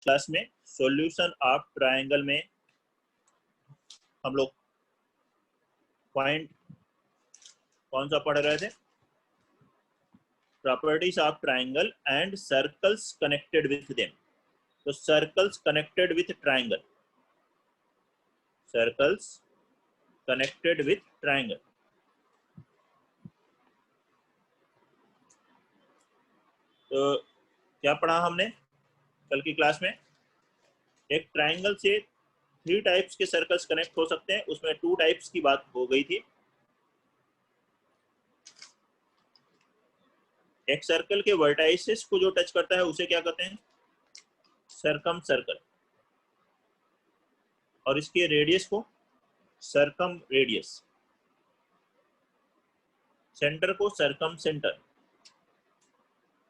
Class में solution of triangle में हम लोग पॉइंट कौन सा पढ़ रहे थे? Properties of triangle and circles connected with them. तो circles connected with triangle, circles connected with triangle. तो क्या पढ़ा हमने कल की क्लास में? एक ट्रायंगल से 3 टाइप्स के सर्कल्स कनेक्ट हो सकते हैं, उसमें 2 टाइप्स की बात हो गई थी। एक सर्कल के वर्टाइसेस को जो टच करता है उसे क्या कहते हैं? सरकम सर्कल, और इसके रेडियस को सरकम रेडियस, सेंटर को सरकम सेंटर।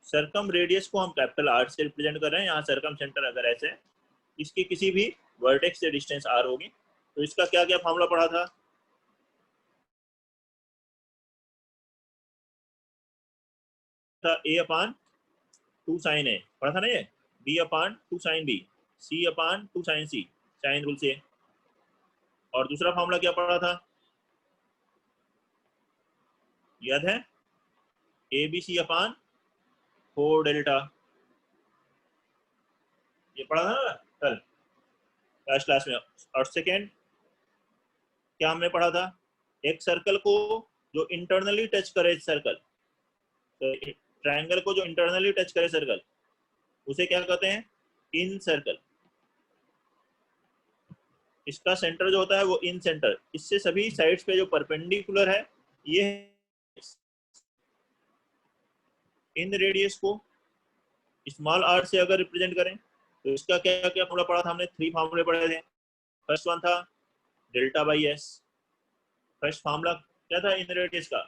सरकम रेडियस को हम कैपिटल आर से रिप्रेजेंट कर रहे हैं। यहाँ सरकम सेंटर अगर ऐसे है, इसकी किसी भी वर्टेक्स से डिस्टेंस आर होगी। तो इसका क्या क्या फॉर्मूला पढ़ा था? ए अपान 2 साइन ए पढ़ा था ना, ये बी अपान 2 साइन बी, सी अपान 2 साइन सी, साइन रूल से। और दूसरा फॉर्मूला क्या पढ़ा था, याद है? A B C upon 4 delta, ये पढ़ा था ना कल लास्ट क्लास में। और सेकेंड क्या हमने पढ़ा था? एक सर्कल को जो इंटरनली टच करे सर्कल, तो ट्रायंगल को जो इंटरनली टच करे सर्कल, उसे क्या कहते हैं? इन सर्कल। इसका सेंटर जो होता है वो इन सेंटर, इससे सभी साइड्स पे जो परपेंडिकुलर है ये इन रेडियस को स्मॉल आर से अगर रिप्रेजेंट करें तो इसका क्या क्या फॉर्मूला पढ़ा था हमने? 3 फॉर्मूले पढ़े थे। फर्स्ट वन था delta by S. First formula क्या था इन रेडियस का?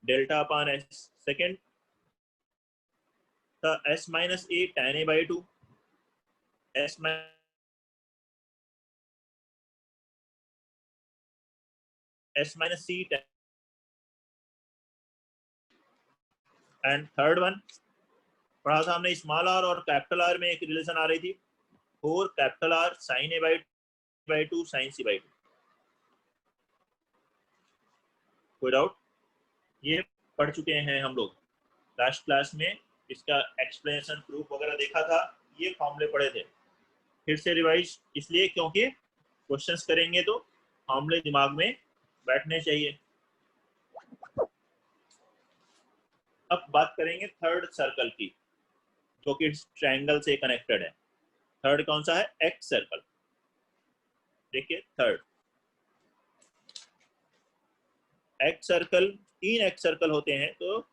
Delta upon S. सेकेंड था S minus A tan A by 2, S minus C tan. And third one पढ़ा था हमने स्मॉल आर और कैपिटल आर में एक रिलेशन आ रही थी, 4 capital R sine A by 2 sine C by 2। कोई डाउट? ये पढ़ चुके हैं हम लोग लास्ट क्लास में, इसका एक्सप्लेनेशन प्रूफ वगैरह देखा था, ये फॉर्मूले पढ़े थे। फिर से रिवाइज इसलिए क्योंकि क्वेश्चंस करेंगे तो फॉर्मूले दिमाग में बैठने चाहिए। अब बात करेंगे थर्ड सर्कल की, जो कि ट्रायंगल से कनेक्टेड है। थर्ड कौन सा है? Ex circle. देखिए third ex circle, 3 ex circle होते हैं, तो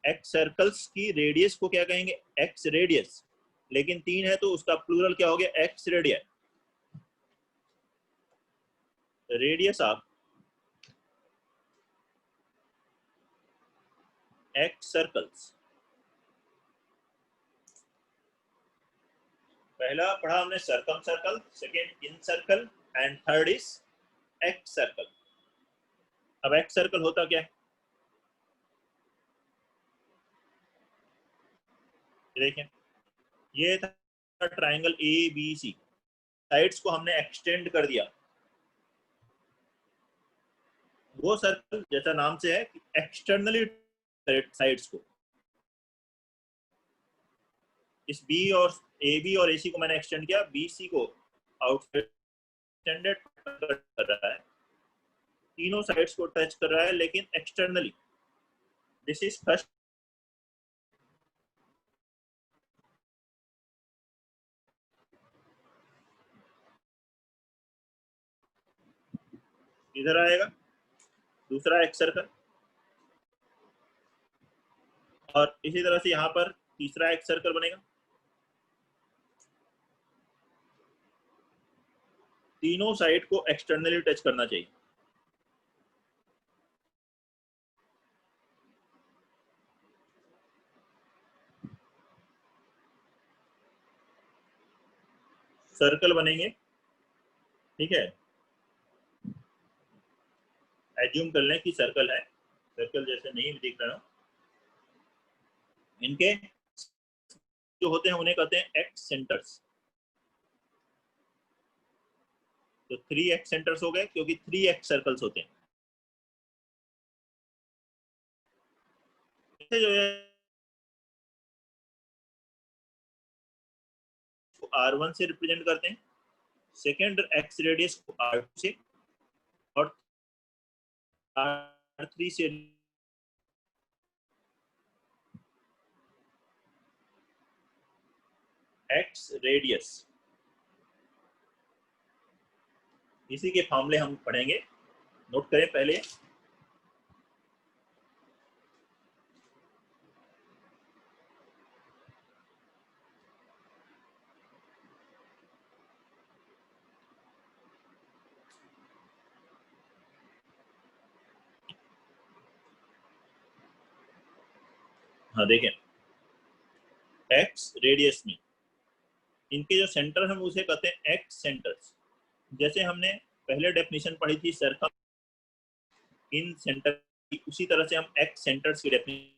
एक्स सर्कल्स की रेडियस को क्या कहेंगे? Ex radius. लेकिन 3 है तो उसका प्लूरल क्या हो गया? Ex radius. Radius of ex circles. पहला पढ़ा हमने circumcircle, second incircle, and third is ex circle. अब एक्स सर्कल होता क्या है? देखें, ये था triangle A B C, sides को हमने एक्सटेंड कर दिया। वो सर्कल जैसा नाम से है, एक्सटर्नली साइड्स को, इस बी और ए बी और ए सी को मैंने एक्सटेंड किया, बी सी को आउटसाइड एक्सटेंडेड कर रहा है, तीनों साइड्स को टच कर रहा है लेकिन एक्सटर्नली। This is first. इधर आएगा दूसरा एक्स सर्कल, और इसी तरह से यहाँ पर तीसरा एक्स सर्कल बनेगा। तीनों साइड को एक्सटर्नली टच करना चाहिए। सर्कल बनेंगे, ठीक है? एज्यूम कर लें कि सर्कल है, सर्कल जैसे नहीं दिख रहा, इनके जो होते हैं उन्हें कहते हैं एक्स सेंटर्स। तो 3 एक्स सेंटर्स हो गए क्योंकि 3 एक्स सर्कल्स होते हैं। जो है R1 से रिप्रेजेंट करते हैं, सेकेंड एक्स रेडियस को R2 से, और R3 से एक्स रेडियस। इसी के फॉर्मूले हम पढ़ेंगे, नोट करें पहले। हाँ देखें, एक्स रेडियस में इनके जो सेंटर हम उसे कहते हैं एक्स सेंटर्स। जैसे हमने पहले डेफिनेशन पढ़ी थी सर्कम इन सेंटर की, उसी तरह से हम एक्स सेंटर्स की डेफिनेशन,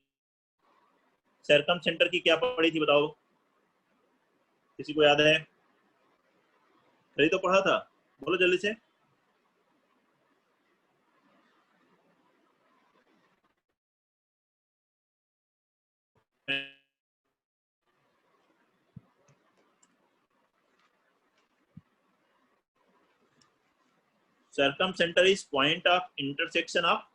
सर्कम सेंटर की क्या पढ़ी थी बताओ, किसी को याद है? कहीं तो पढ़ा था, बोलो जल्दी से। Circum centre is point of intersection of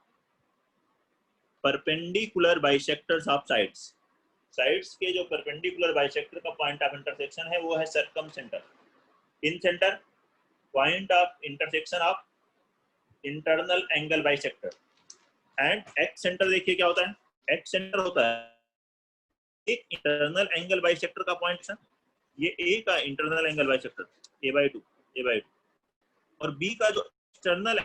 perpendicular bisectors of sides. Sides के जो परपेंडिकुलर बाइसेक्टर का पॉइंट ऑफ इंटरसेक्शन है वो है circum centre. In centre point of intersection of internal angle bisector. And x centre देखिए क्या होता है, एक्स सेंटर होता है एक इंटरनल एंगल बाइसेक्टर का पॉइंट। ये ए का internal angle bisector a/2, a/2, और बी का जो एक्सटर्नल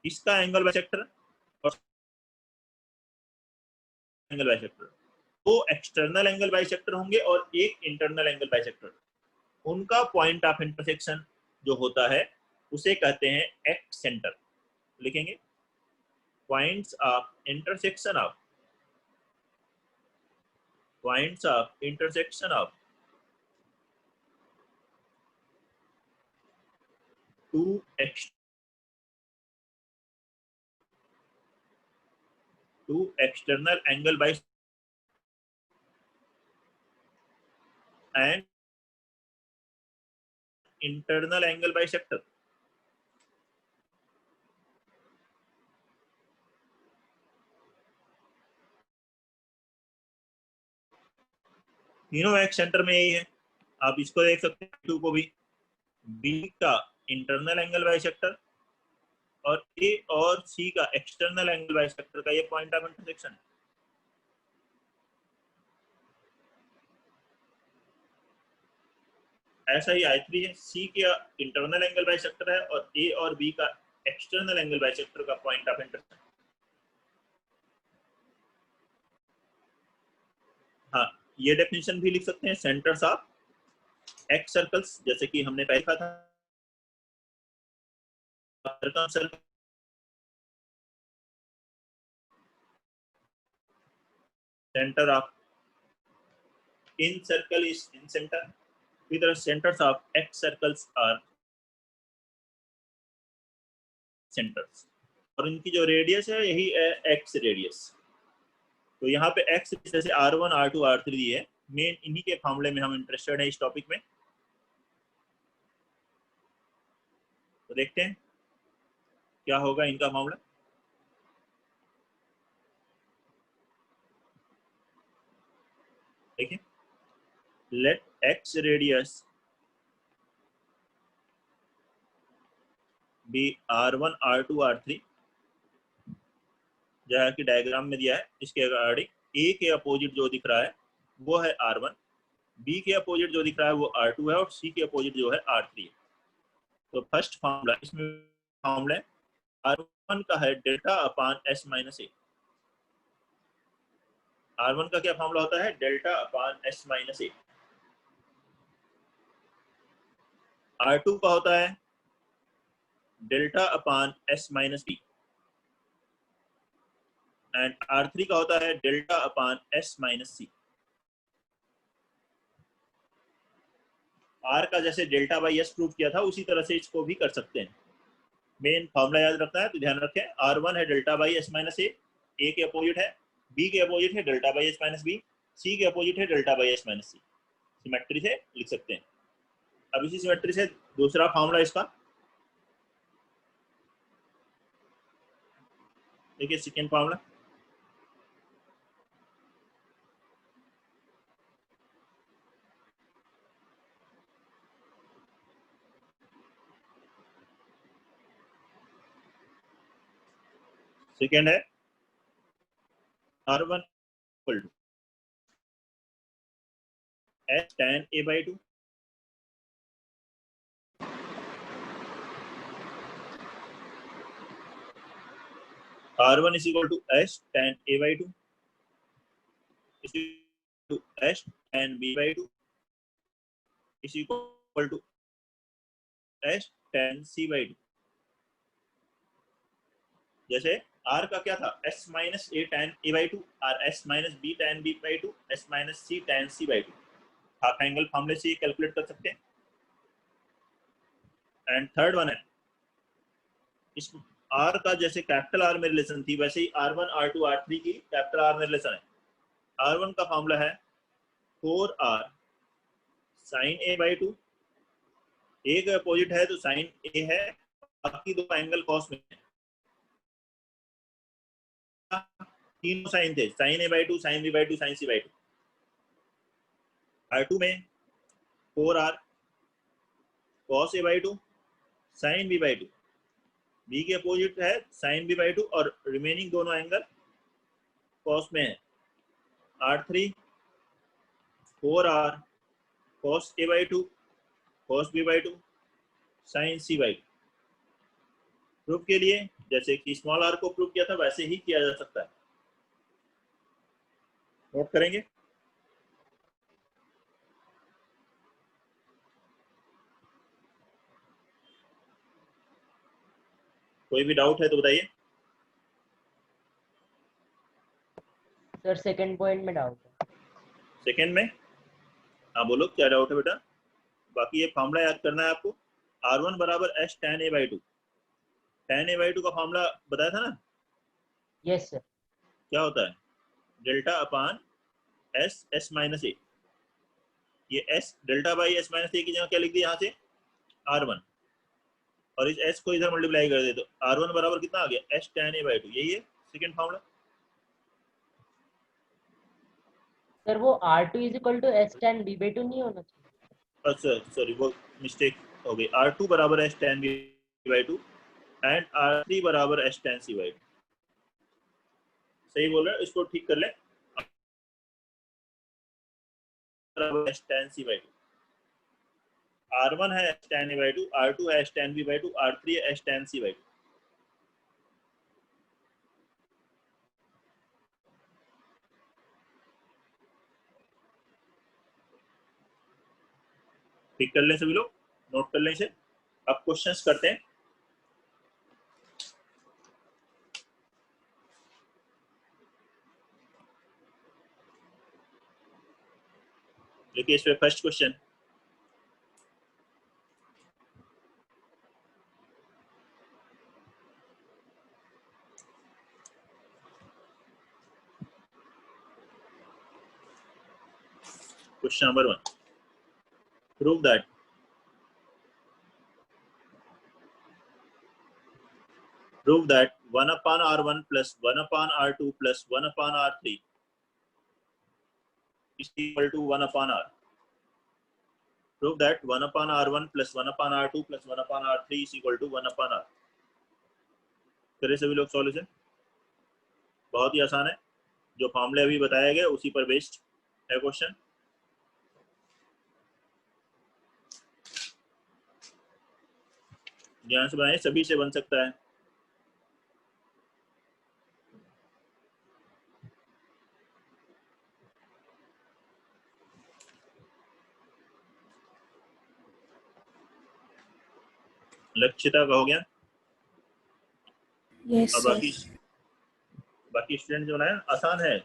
इसका एंगल बाइसेक्टर और एंगल बाइसेक्टर, दो एक्सटर्नल एंगल बाइसेक्टर होंगे और एक इंटरनल एंगल बाइसेक्टर। उनका पॉइंट ऑफ इंटरसेक्शन जो होता है उसे कहते हैं एक्स सेंटर। लिखेंगे points of intersection of, points of intersection of two external angle by and internal angle bisector। तीनों एक्स सेंटर में यही है। आप इसको देख सकते हैं, टू को भी, बी का इंटरनल एंगल बाइसेक्टर और ए और सी का एक्सटर्नल एंगल बाइसेक्टर का ये पॉइंट ऑफ इंटरसेक्शन है। ऐसा ही I3 है, सी का इंटरनल एंगल बाइसेक्टर है और ए और बी का एक्सटर्नल एंगल बाइसेक्टर का पॉइंट ऑफ इंटरसेक्शन। हाँ, ये डेफिनेशन भी लिख सकते हैं, सेंटर्स ऑफ एक्स सर्कल्स, जैसे कि हमने पहले कहा था circle center of in circle is in center, with the centers of x circles are centers, और इनकी जो रेडियस है यही है x रेडियस। तो यहाँ पे x जैसे R1, R2, R3 दिए है, मेन इन्हीं के फार्मूले में हम इंटरेस्टेड है इस टॉपिक में। तो देखते हैं क्या होगा इनका मामला। देखिए, late x radius B R1, R2, R3, जैसा कि डायग्राम में दिया है इसके अकॉर्डिंग ए के अपोजिट जो दिख रहा है वो है R1, बी के अपोजिट जो दिख रहा है वो R2 है और सी के अपोजिट जो है R3 है। तो फर्स्ट फॉर्मूला इसमें फॉर्मूला R1 का है delta upon S minus A. R1 का क्या फॉर्मूला होता है, delta upon S minus A. R2 का होता है delta upon S minus B, and R3 का होता है delta upon S minus C. R का जैसे डेल्टा बाई एस प्रूव किया था उसी तरह से इसको भी कर सकते हैं। मेन फॉर्मूला याद रखना है, तो ध्यान रखें, R1 है delta by S minus A के अपोजिट है, बी के अपोजिट है delta by S minus B, C के अपोजिट है delta by S minus C. Symmetry से लिख सकते हैं। अब इसी सिमेट्री से दूसरा फॉर्मूला इसका देखिए, सेकेंड फॉर्मूला सेकेंड है R1 equal to H tan a by 2, R1 is equal to H tan a by 2 is equal to H tan b by 2 is equal to H tan c by 2। जैसे R का क्या था, S minus A tan a by 2 और S minus b tan b by 2, S minus c tan c by 2। Half angle फॉर्मूले से calculate कर सकते हैं। एंड थर्ड वन है, इस R का जैसे कैपिटल R में रिलेशन थी वैसे ही R1 R2 R3 की कैपिटल R में रिलेशन है। R1 का फॉर्मूला है 4R sin a by 2, ए का अपोजिट है तो साइन ए है, बाकी दो एंगल कॉस में है। तीनों साइन थे, sine A by 2, sine B by 2, sine C by 2। R2 में 4R cos a by 2, sine B by 2, B के अपोजिट है साइन बी बाई 2 और रिमेनिंग दोनों एंगल कॉस में है। R3 4R cos a by 2, cos b by 2, sine C by 2। Proof के लिए जैसे कि स्मॉल आर को प्रूफ किया था वैसे ही किया जा सकता है। नोट करेंगे। कोई भी डाउट है तो बताइए। सर सेकंड पॉइंट में डाउट है। सेकंड में हाँ बोलो, क्या डाउट है बेटा। बाकी ये फॉर्मूला याद करना है आपको, R1 बराबर H tan a by 2। tan a by 2 का फॉर्मूला बताया था ना। Yes sir. क्या होता है, delta upon S S minus A. ये S delta by S minus A की जगह क्या लिख दिया यहाँ से, R1, और इस एस को इधर मल्टीप्लाई कर दे तो R1 बराबर कितना आ गया, H tan a बाई 2। यही है सेकंड फॉर्मूला। सर वो R2 is equal to S tan b by 2 नहीं होना चाहिए। अच्छा सॉरी, वो मिस्टेक हो गई। R2 बराबर H tan b by 2 and R3 बराबर H tan c बाई 2। सही बोल रहे हैं, इसको ठीक कर ले। H tan c by 2, R1 है H tan a by 2, R2 है H tan b by 2, R3 है H tan c बाई 2। ठीक कर लें सभी लोग, नोट कर लें इसे। अब क्वेश्चंस करते हैं। देखिए इसमें first question, question number 1, prove that prove that 1 upon R1 plus 1 upon R2 plus 1 upon R3 is equal to 1 upon R। Prove that 1 upon R1 plus 1 upon R2 plus 1 upon R3 is equal to 1 upon R। करें सभी लोग solution. बहुत ही आसान है, जो फॉर्मूले अभी बताया गया उसी पर बेस्ड है क्वेश्चन। ध्यान से बनाइए, सभी से बन सकता है। लक्षिता का हो गया। यस और बाकी स्टूडेंट जो बनाया आसान है,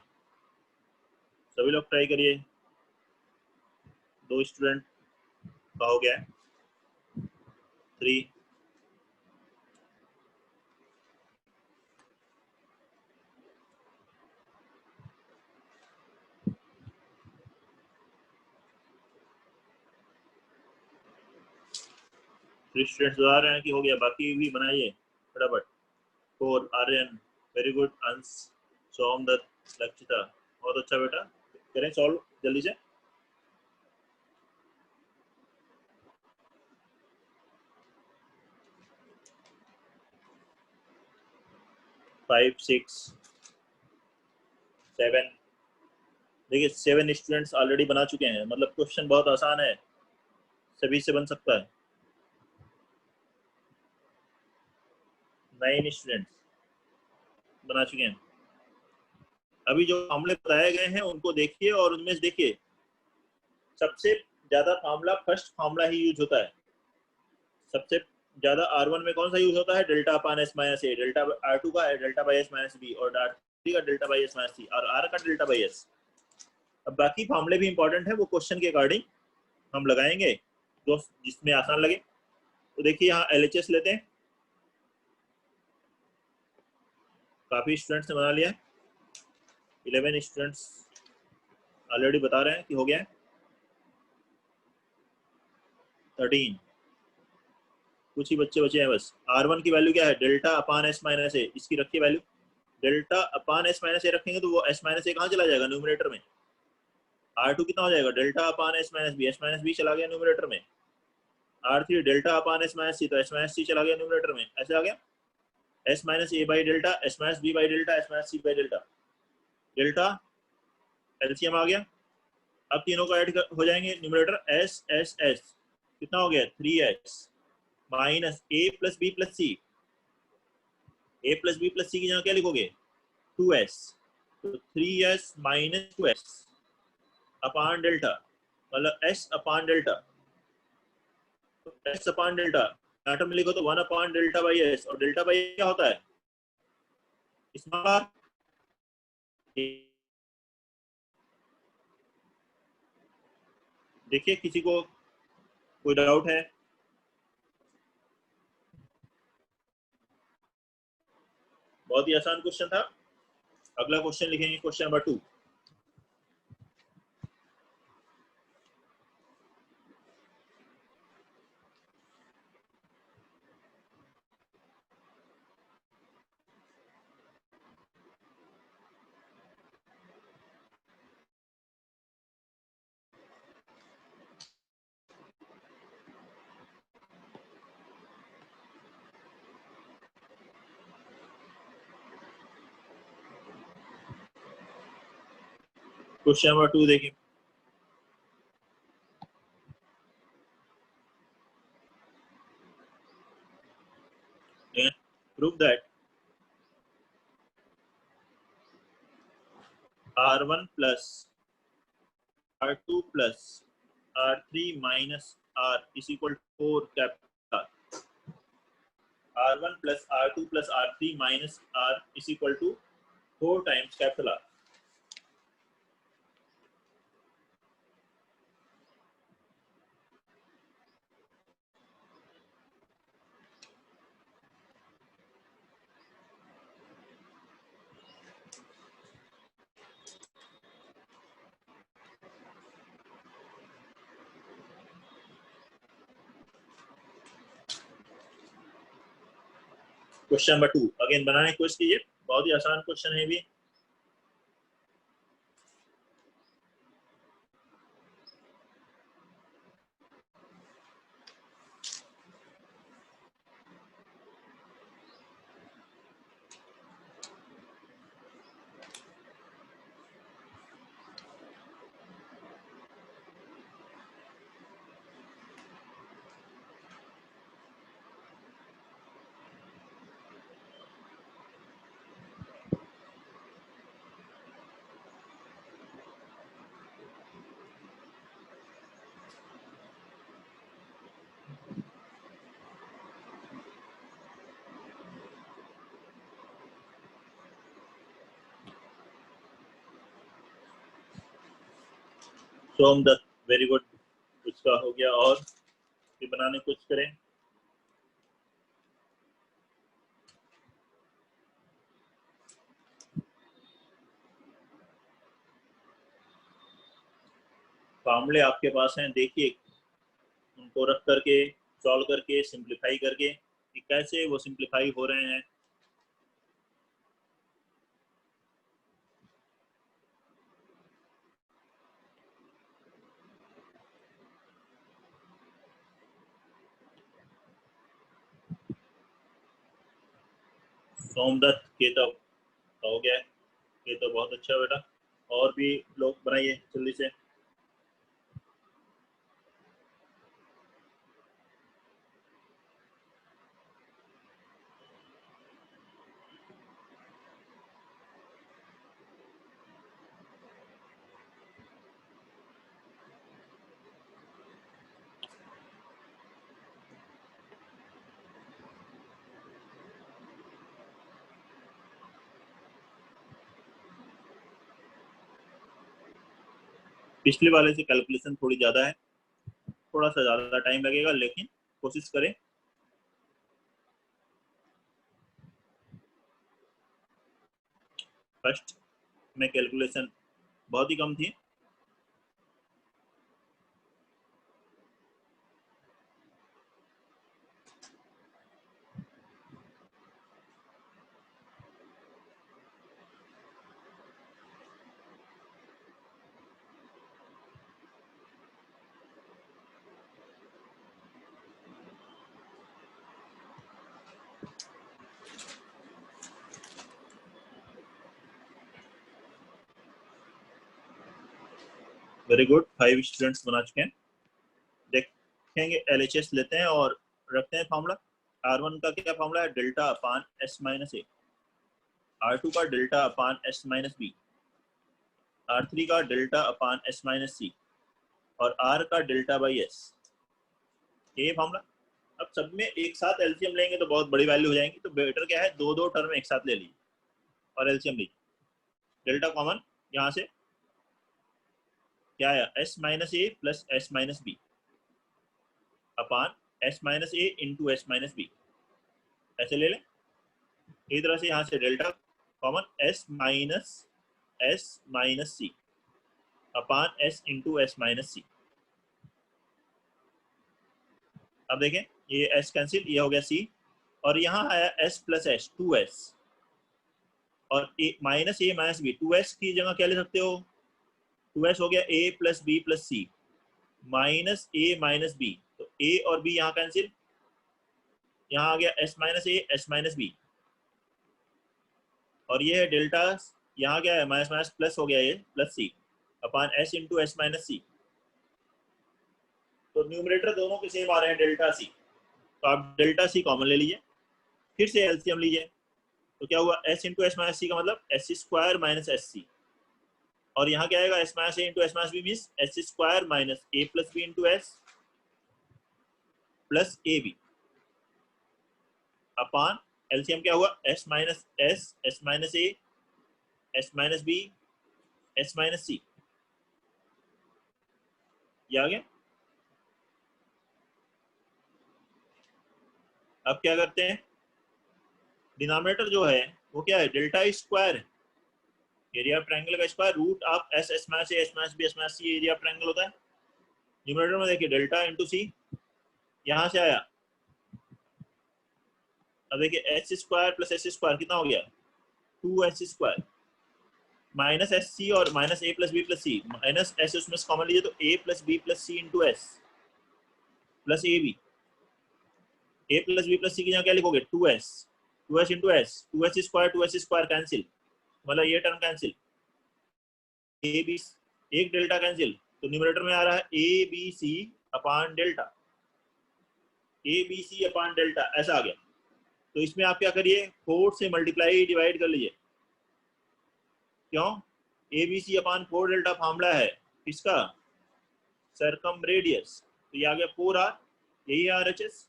सभी लोग ट्राई करिए। 2 स्टूडेंट का हो गया है 3। स्टूडेंट्स बता रहे हैं कि हो गया, बाकी भी बनाइए फटाफट। 4 आर्यन, वेरी गुड। अंश, सोम दत्त, लक्षिता, बहुत अच्छा बेटा, करें सॉल्व जल्दी से। 5 6 7। देखिए 7 स्टूडेंट्स ऑलरेडी बना चुके हैं, मतलब क्वेश्चन बहुत आसान है, सभी से बन सकता है। 9 स्टूडेंट्स बना चुके हैं। अभी जो मामले बताए गए हैं उनको देखिए और उनमें से देखिए सबसे ज्यादा फार्मूला फर्स्ट फार्मूला ही यूज होता है। सबसे ज्यादा R1 में कौन सा यूज होता है? Delta upon S minus A. Delta R2 का है delta by S minus B, और R3 का delta by S minus C, और R का डेल्टा बाई एस। अब बाकी फार्मूले भी इंपॉर्टेंट है, वो क्वेश्चन के अकॉर्डिंग हम लगाएंगे जो जिसमें आसान लगे। तो देखिए यहाँ LHS लेते हैं, काफी स्टूडेंट्स ने बना लिया। 11 स्टूडेंट्स ऑलरेडी बता रहे हैं कि हो गया है। 13 कुछ ही बच्चे बचे हैं बस। R1 की वैल्यू क्या है? डेल्टा अपान एस माइनस ए, इसकी रखिए value. Delta upon S minus ए रखेंगे तो वो एस माइनस ए कहाँ चला जाएगा? न्यूमरेटर में। R2 कितना हो जाएगा? Delta upon S minus B चला गया न्यूमरेटर में। R3 delta upon S minus सी, तो एस माइनस सी चला गया न्यूमरेटर में, ऐसे आ गया। S minus A by delta, S minus B by delta, S minus C by delta, delta LCM आ गया। अब तीनों को ऐड हो जाएंगे न्यूमरेटर, एस एस एस कितना हो गया? 3s minus A plus B plus C. A plus B plus C की जगह क्या लिखोगे? 2s, तो 3s माइनस 2s अपान डेल्टा, मतलब s अपान डेल्टा। तो s अपान डेल्टा डाटा में लिखो तो 1 अपान डेल्टा बाई s, और डेल्टा बाई क्या होता है? इसमें देखिए किसी को कोई डाउट है? बहुत ही आसान क्वेश्चन था। अगला क्वेश्चन लिखेंगे, क्वेश्चन नंबर 2। क्वेश्चन नंबर 2 देखिए। Prove that R1 plus R2 plus R3 minus R is equal to 4 capital R1 plus R2 plus R3 minus R is equal to 4 times capital R। Question number 2 again बनाने की कोशिश कीजिए, बहुत ही आसान question है भी। सोम Dutt, very good, उसका हो गया। और ये बनाने की कोशिश करें। फार्मूले आपके पास हैं, देखिए उनको रख करके सॉल्व करके सिंप्लीफाई करके कि कैसे वो सिंप्लीफाई हो रहे हैं। सोमदत्त के तो हो गया है, ये तो बहुत अच्छा बेटा। और भी लोग बनाइए जल्दी से। पिछले वाले से कैलकुलेशन थोड़ी ज्यादा है, थोड़ा सा ज्यादा टाइम लगेगा, लेकिन कोशिश करें। फर्स्ट में कैलकुलेशन बहुत ही कम थी। वेरी गुड, 5 स्टूडेंट्स बना चुके हैं। देखेंगे LHS लेते हैं और रखते हैं फॉर्मूला। R1 का क्या फॉर्मूला है? Delta upon S minus A. R2 का delta upon S minus B. R3 का delta upon S minus C. और R का डेल्टा बाई S। ये फॉर्मूला। अब सब में एक साथ एलसीएम लेंगे तो बहुत बड़ी वैल्यू हो जाएंगी, तो बेटर क्या है, दो दो टर्म एक साथ ले लीजिए और एलसीएम लीजिए। डेल्टा कॉमन यहाँ से क्या आया? S minus A plus S minus B upon S minus A into S minus B, ऐसे ले लें। इसी तरह से यहाँ से delta common S minus C अपान S इंटू S माइनस सी। अब देखें, ये S कैंसिल, ये हो गया C, और यहाँ आया S प्लस S 2S, और minus A minus B, 2S की जगह क्या ले सकते हो? 2S हो गया A plus B plus C minus A minus B, तो A और B यहाँ कैंसिल, यहाँ आ गया S minus A S minus B, और ये है डेल्टा, यहाँ क्या है? माइनस माइनस प्लस हो गया, ये प्लस सी अपान S इंटू S माइनस सी। तो न्यूमरेटर दोनों के सेम आ रहे हैं, डेल्टा सी, तो आप डेल्टा सी कॉमन ले लीजिए, फिर से एलसीएम लीजिए। तो क्या हुआ? S into S minus C का मतलब S square minus S C, और यहाँ क्या आएगा? S minus A into S minus B means S square minus A plus B into S plus A B upon LCM क्या हुआ? S minus S S minus A S minus B S minus C, ये आ गया। अब क्या करते हैं? Denominator जो है वो क्या है? डेल्टा स्क्वायर है, एरिया ट्रायंगल का square root of S S minus A S minus B S minus C, area triangle होता है। न्यूमरेटर में देखिए डेल्टा इंटू सी, यहाँ से आया। अब देखिए H square plus S square कितना हो गया? 2S square minus S C, और minus A plus B plus C, minus S उसमें से कॉमन लीजिए तो A plus B plus C into S plus A B. A plus B plus C की जगह क्या लिखोगे? 2S into S, 2S square cancel, मतलब ये टर्म कैंसिल, ए बी एक डेल्टा कैंसिल, तो न्यूमरेटर में आ रहा है A B C upon delta, A B C upon delta, ऐसा आ गया। तो इसमें आप क्या करिए? 4 से मल्टीप्लाई डिवाइड कर लीजिए। क्यों? A B C upon 4 delta formula है किसका? सरकम रेडियस, तो ये आ गया 4R, यही है RHS,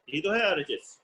यही तो है RHS।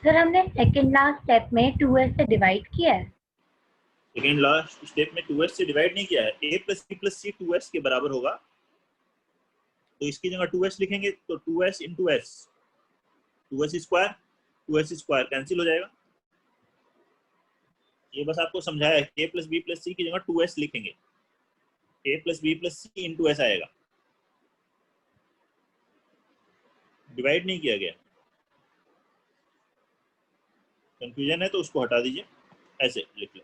सर हमने सेकंड लास्ट स्टेप में 2s से डिवाइड किया है। सेकेंड लास्ट स्टेप में 2s से डिवाइड नहीं किया है। a plus b plus c 2s के बराबर होगा, तो इसकी जगह 2s लिखेंगे तो 2s into s, 2s square cancel हो जाएगा। ये बस आपको समझाया है a plus b plus c की जगह 2s लिखेंगे, a plus b plus c into s आएगा, डिवाइड नहीं किया गया। कंफ्यूजन है तो उसको हटा दीजिए, ऐसे लिख लो,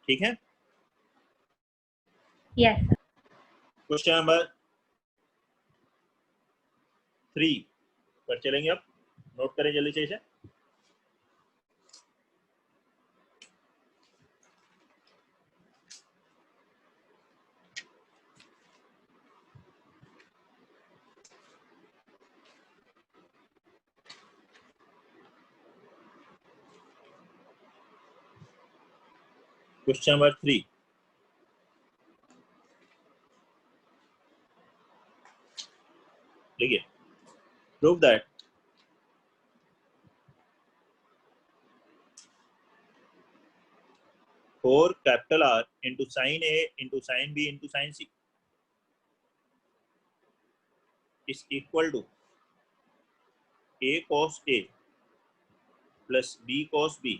ठीक है। Yes sir. क्वेश्चन नंबर 3 पर चलेंगे, अब नोट करें जल्दी से इसे। क्वेश्चन नंबर 3, देखिए, prove that four capital R into sine A into sine B into sine C is equal to A cos A plus B cos B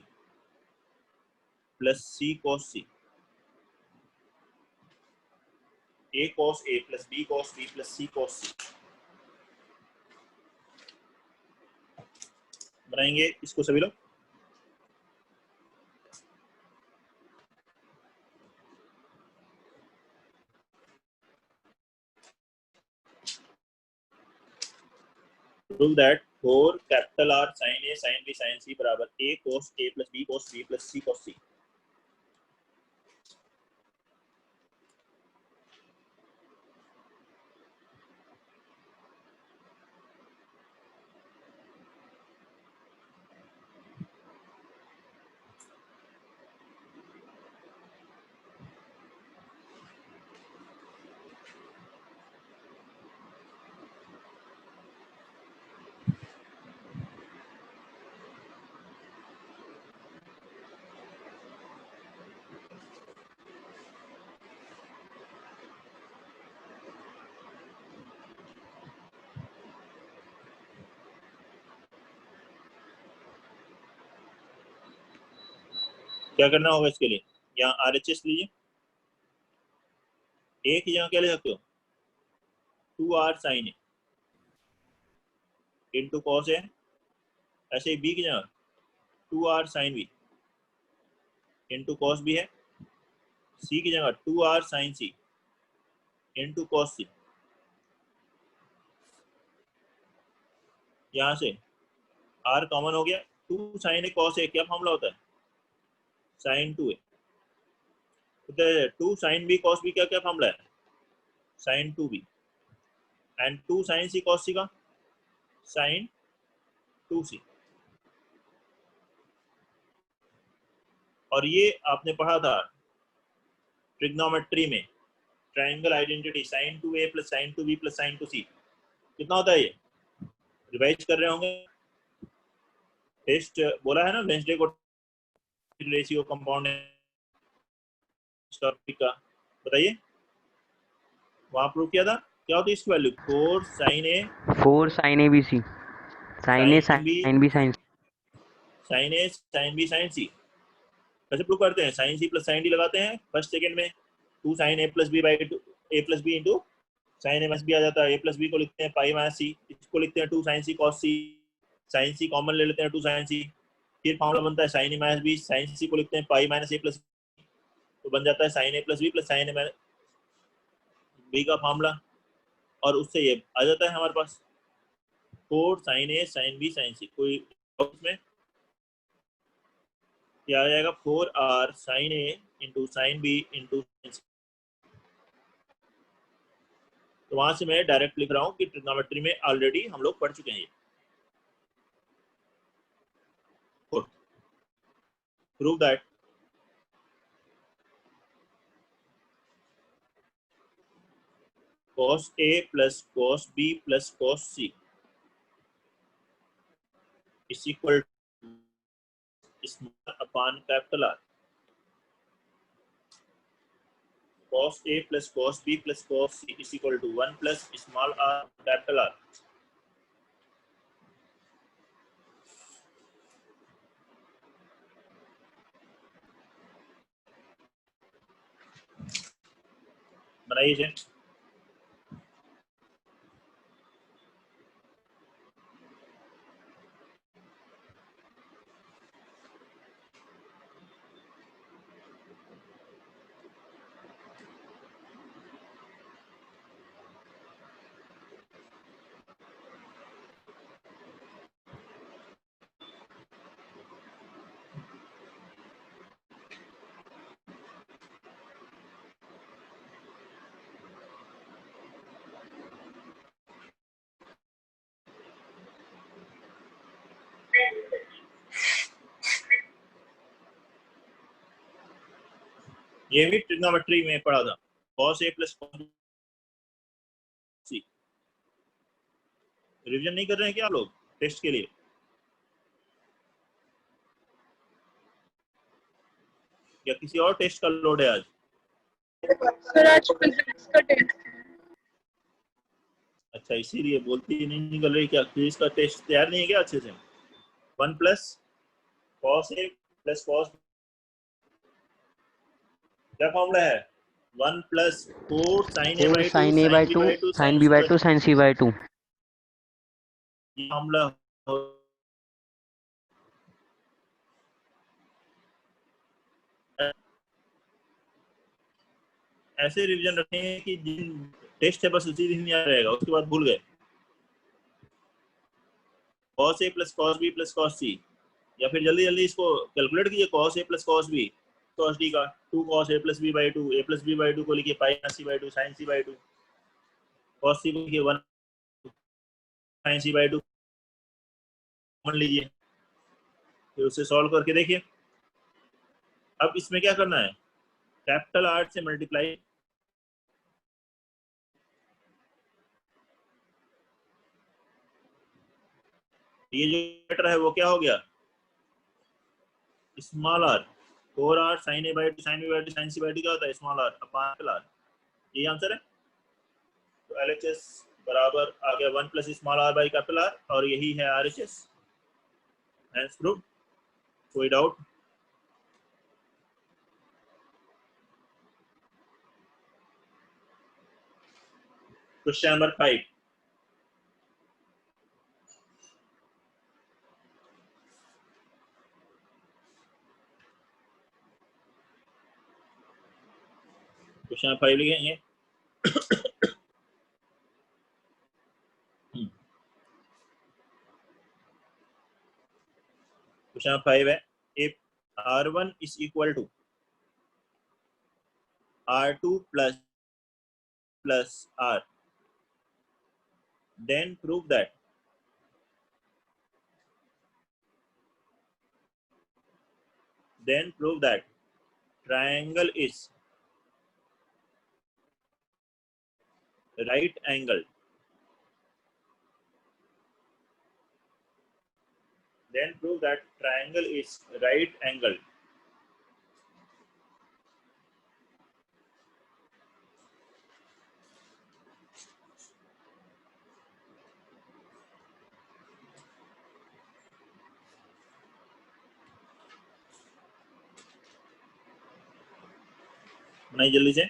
plus C cos C। A cos A plus B cos B plus C cos C बनाएंगे इसको सभी लोग। Prove that four capital R sin A sin B sin C बराबर A cos A plus B cos B plus C cos C। क्या करना होगा इसके लिए, यहाँ RHS लीजिए, A की जगह क्या ले सकते हो 2R sin A into cos A, ऐसे ही B की जगह 2R sin B into cos B है, C की जगह 2R sin C into cos C। यहाँ से R कॉमन हो गया, 2 sin A cos A क्या फॉर्मूला होता है sin 2A, 2 sin B cos B क्या क्या फॉर्मूला है sin 2B and 2 sin C cos C का sin 2C। और ये आपने पढ़ा था ट्रिग्नोमेट्री में, triangle identity sin 2A plus sin 2B plus sin 2C कितना होता है, ये रिवाइज कर रहे होंगे, टेस्ट बोला है ना वेंसडे को रेशियो कंपाउंड टॉपिक का, बताइए वहां प्रूव किया था क्या होती है इसकी value 4 sin A 4 sin A B C sin A sin B sin B sin C sin A sin B sin C। कैसे प्रूव करते हैं, sin C plus sin D लगाते हैं फर्स्ट सेकंड में, 2 sin A plus B by A plus B into sin A minus B आ जाता है, A plus B को लिखते हैं पाई माइनस C, इसको लिखते हैं 2 sin C cos C, sin C common ले लेते हैं 2 sin C, फिर फॉर्मूला बनता है sin A minus B, sin C को लिखते हैं पाई माइनस A प्लस, तो बन जाता है sin A plus B plus sin A minus B का फॉर्मूला, और उससे ये आ जाता है हमारे पास 4 sin A sin B sin C। कोई उसमें क्या आ जाएगा 4R sin A into sin B into sin C। तो वहां से मैं डायरेक्ट लिख रहा हूं कि ट्रिग्नोमेट्री में ऑलरेडी हम लोग पढ़ चुके हैं ये। Prove that cos A plus cos B plus cos C is equal to small upon capital R. Cos A plus cos B plus cos C is equal to 1 plus small r capital R. बनाइए। ये भी trigonometry में पढ़ा था, cos A plus cos C। Revision नहीं कर रहे हैं क्या आप लोग टेस्ट के लिए? या किसी और टेस्ट का लोड है आज? सर आज फिजिक्स का टेस्ट। अच्छा, इसीलिए बोलती नहीं निकल रही क्या? फिजिक्स का टेस्ट तैयार नहीं है क्या अच्छे से? 1 plus cos A plus cos, क्या फॉर्मूला है? 1 plus 4 sin A by 2 sin A by 2 sin B by 2 sin C by 2। ये फॉर्मूला ऐसे रिवीजन रखने हैं कि जिन टेस्ट है बस उसी दिन याद रहेगा, उसके बाद भूल गए। cos A plus cos B plus cos C, या फिर जल्दी जल्दी इसको कैलकुलेट कीजिए। cos A plus cos B cos D का 2 cos A plus B by 2, A plus B by 2 को लिखिए पाई C by 2 sin C by 2, cos C को लिखिए 1 sin C by 2 मान लीजिए, फिर उसे सॉल्व करके देखिए। अब इसमें क्या करना है? कैपिटल R से मल्टीप्लाई, ये जो लेटर है वो क्या हो गया? Small r, 4r sin A by 2 sin B by 2 sin C by 2 क्या होता है? Small r upon r। ये आंसर है। तो LHS बराबर आ गया 1 plus small r by capital R, और यही है RHS। Hence prove. कोई doubt? Question number 5। Question number 5 लिखेंगे। क्वेश्चन नंबर 5 है, if R1 is equal to R2 plus R, then prove that triangle is right angled. Then prove that triangle is right angled. बनाइए जल्दी से।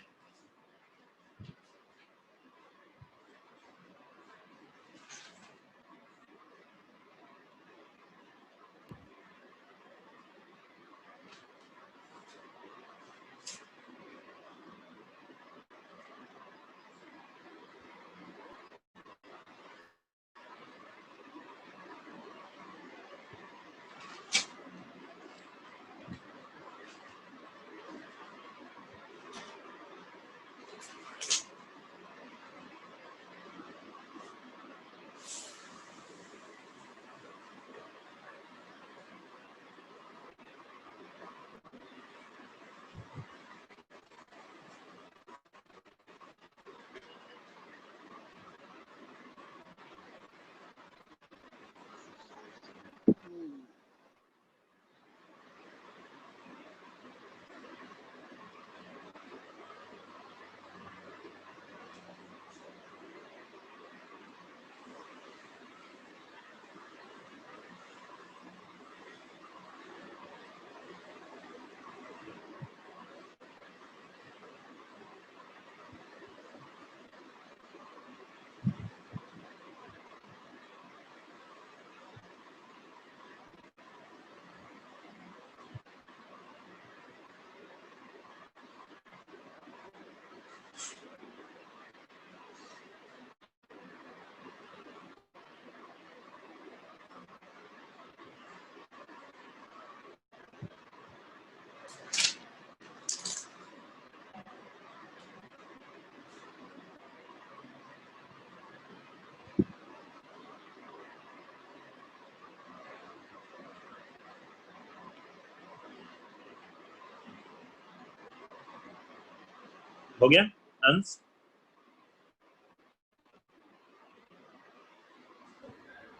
हो गया अंश?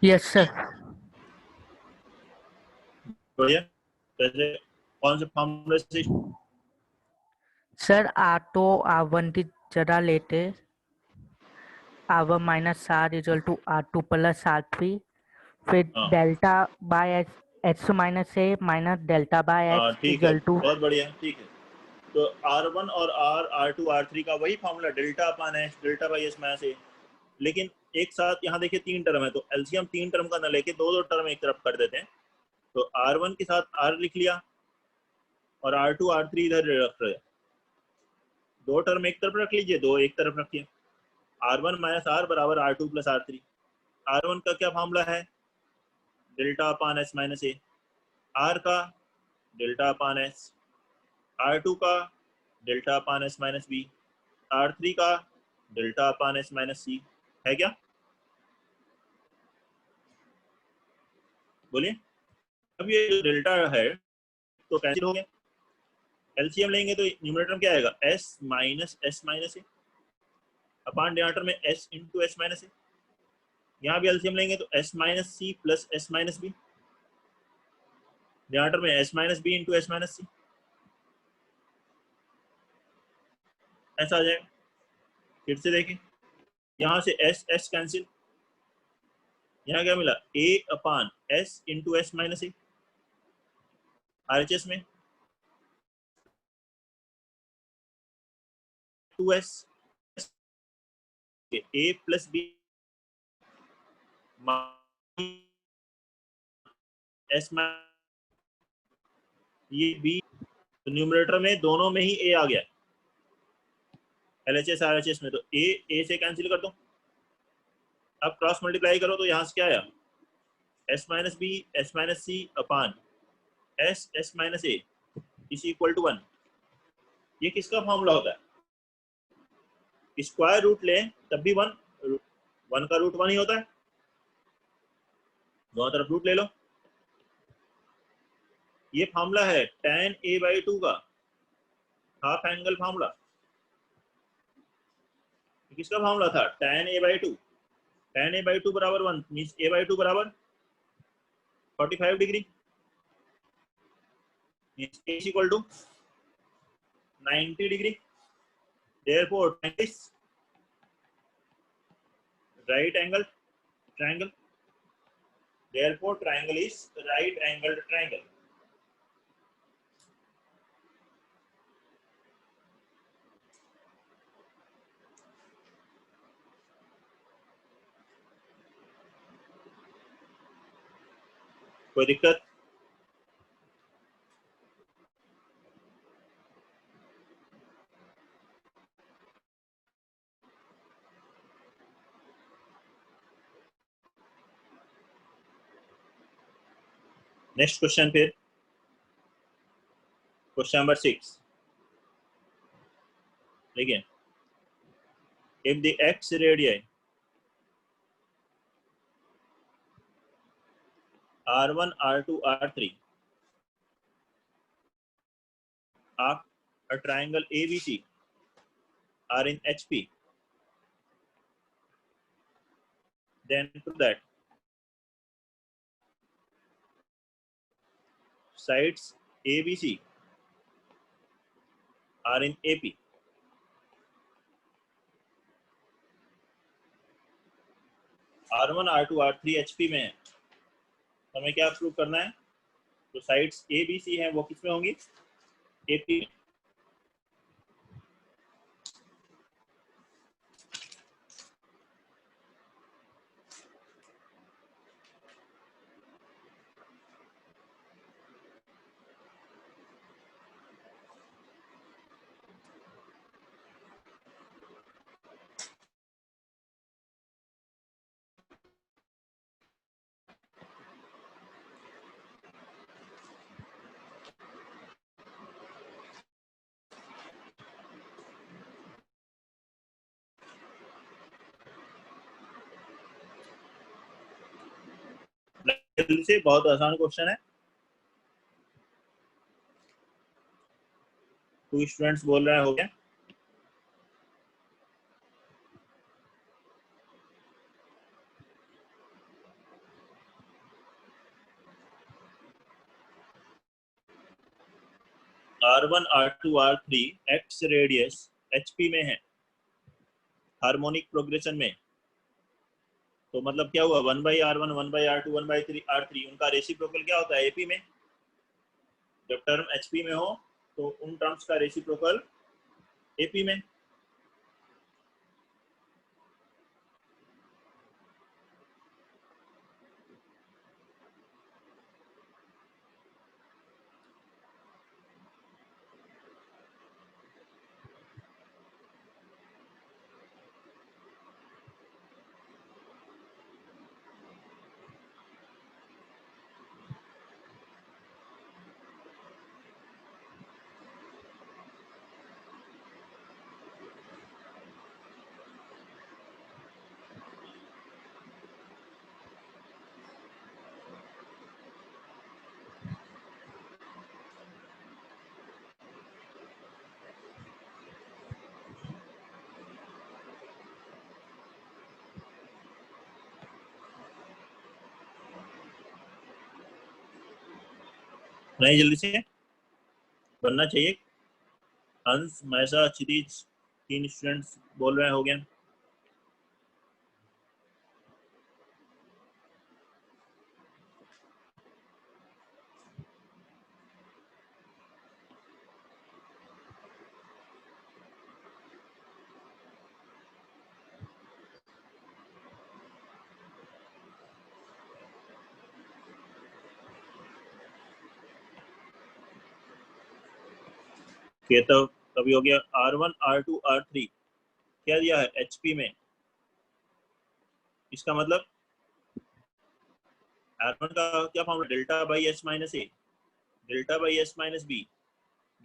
Yes sir. बढ़िया। कैसे, कौन से फॉर्मूले से? सर R2 R1 की जगह लेते R1 minus R equal to R2 plus R3, फिर हाँ delta by X minus A minus delta by हाँ X ठीक है, इक्वल टू। बहुत बढ़िया, ठीक है। तो R1 और R2 R3 का वही formula delta upon H delta by S minus A, लेकिन एक साथ यहाँ देखिए 3 टर्म है, तो एलसीएम 3 टर्म का ना लेके दो टर्म एक तरफ कर देते हैं। तो R1 के साथ R लिख लिया और R2 R3 इधर रख रहे, दो टर्म एक तरफ रख लीजिए, दो एक तरफ रखिए। R1 माइनस R बराबर R2 प्लस R3। R1 का क्या फॉर्मूला है? डेल्टा अपान एस माइनस ए। R का डेल्टा अपान एस, R2 का delta upon S minus B, R3 का डेल्टा अपान एस माइनस सी। है क्या? बोलिए। अब ये जो डेल्टा है तो कैंसिल हो गया, एलसीएम लेंगे तो न्यूमरेटर में क्या आएगा? S minus A upon denominator में S into S minus A. यहाँ भी एलसीएम लेंगे तो S minus C plus S minus B, denominator में S minus B into S minus C, ऐसा आ जाएगा। फिर से देखिए, यहाँ से एस एस कैंसिल, यहाँ क्या मिला? ए अपान एस इंटू एस माइनस ए। आरएचएस में 2s ए प्लस बी एस, ये बी, तो न्यूमरेटर में दोनों में ही ए आ गया, एलएचएस आरएचएस में, तो ए से कैंसिल कर दो। अब क्रॉस मल्टीप्लाई करो तो यहाँ से क्या आया? S minus B S minus C upon S S minus A is equal to 1। ये किसका फॉर्मूला होता है? स्क्वायर रूट लें तब भी 1 का रूट 1 ही होता है, दोनों तरफ रूट ले लो। ये फॉर्मूला है tan a/2 का हाफ एंगल फॉर्मूला। किसका फॉर्मूला था? tan a/2। tan a/2 बराबर 1 मींस a/2 बराबर 45 degree, means a is equal to 90 degree. therefore tan is right angle triangle, therefore triangle is right angled triangle। कोई दिक्कत? Next question, फिर question number 6 देखिए, if the x radii r1 r2 r3 of a triangle ABC are in HP, then prove that sides ABC are in AP। R1 R2 R3 HP में है, हमें क्या prove करना है? जो sides ABC हैं वो किसमें होंगी? AP में। जल्दी से, बहुत आसान क्वेश्चन है। 2 स्टूडेंट्स बोल रहे हैं हो गया। R1 R2 R3 x radius HP में है हार्मोनिक प्रोग्रेशन में, तो मतलब क्या हुआ 1/R1 1/R2 1/R3 उनका रेसिप्रोकल क्या होता है AP में। जब टर्म HP में हो तो उन टर्म्स का रेसिप्रोकल AP में। नहीं जल्दी से बनना चाहिए। हंस मैसा क्षितिज 3 स्टूडेंट्स बोल रहे हैं, हो गया। केतव तभी हो गया। R1 R2 R3 क्या दिया है HP में, इसका मतलब R1 का क्या formula delta by S minus A, delta by S minus B,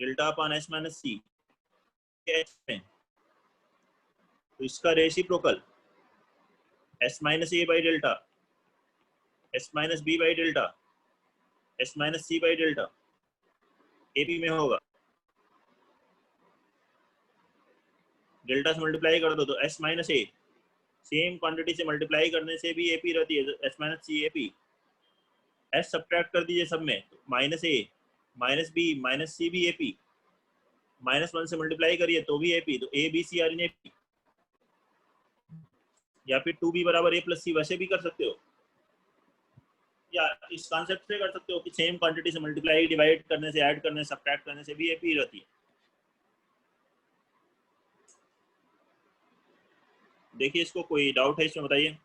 delta upon S minus C H में, तो इसका reciprocal S minus A by delta, S minus B by delta, S minus C by delta AP में होगा। Delta से multiply कर दो तो S minus A, same quantity से मल्टीप्लाई करने से भी AP रहती है, S minus C AP। S subtract कर दीजिए सब में, तो minus A minus B minus C भी AP, -1 से मल्टीप्लाई करिए तो भी AP, तो A B C are in AP, या फिर 2B बराबर A प्लस C वैसे भी कर सकते हो, या इस कॉन्सेप्ट से कर सकते हो कि सेम क्वांटिटी से मल्टीप्लाई डिवाइड करने से, ऐड करने से, सब्ट्रैक्ट करने से भी AP रहती है। देखिए इसको कोई डाउट है इसमें बताइए।